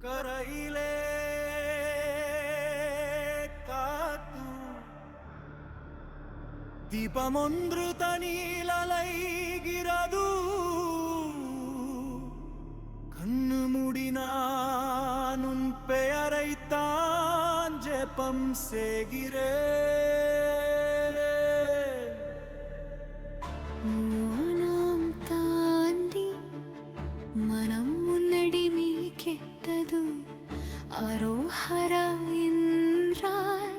கரையிலே காத்து தீபமொன்று தனியில் அலைகிறது. கண்ணு மூடினான் உன் பெயரைத்தான் ஜெபம் செய்கிறேன். மனம் தாண்டி மனம் முன்னடி நீ கெட்டது. அரோஹரா என்றால்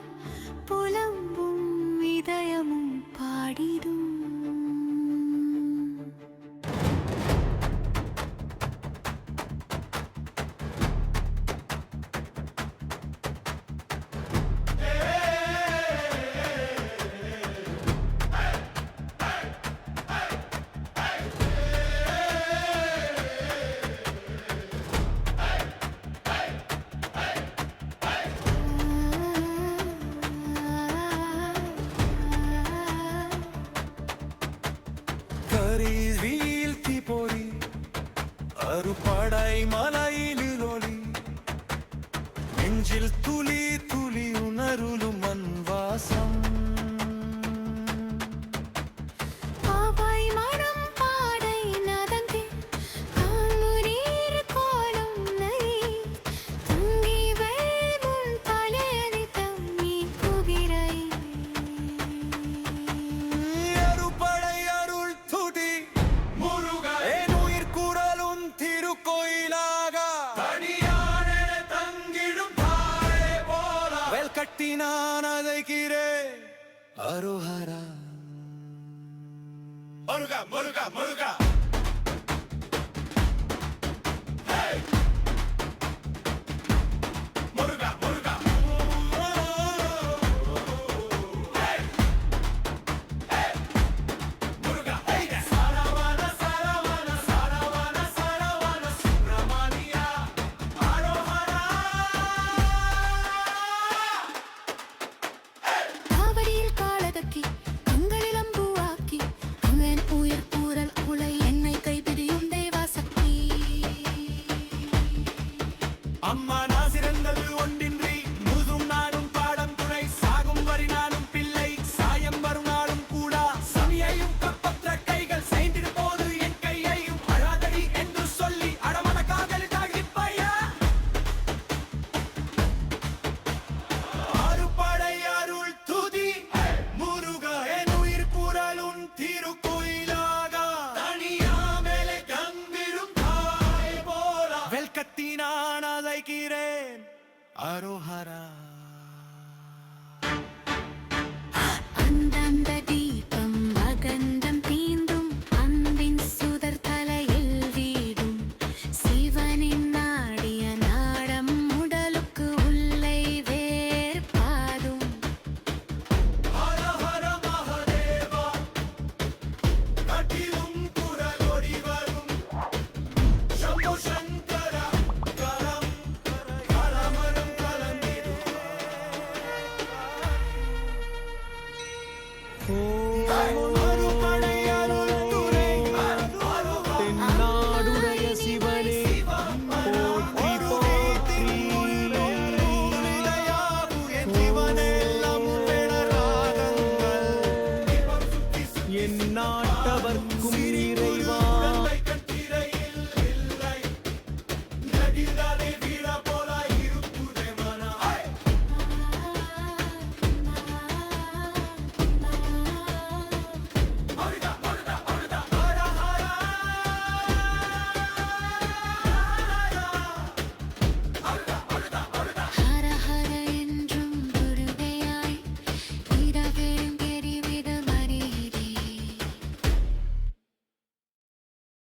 புலம்பும் இதயமும் பாடிடும். வீழ்த்தி போரி அறுபடை மலையில் ஒளி நெஞ்சில் துளி துளி உணருளும் மண் வாசம். கட்டி நான் அதைக்கிறேன் அரோஹரா. முருகா முருகா முருகா அம்மா நான் சிறந்தது ஒன்றின்றி முதும் நாடும் பாடம் துணை சாகும் வரி நாடும் பிள்ளை சாயம் வரும் நாடும் கூடா சமியையும் கப்பற்ற கைகள் செய்திடு போது என் கையையும் அழாதடி என்று சொல்லி அடமன காதலிட்டாகி பையா. அறுபடை அருள் துதி முருகா என் உயிர் குரலுன் திருக்கோயிலாக தனியா மேலே கம்பிரும் தாய் போல வெல்கத்தி நான் அதைக்கிறேன் அரோஹரா.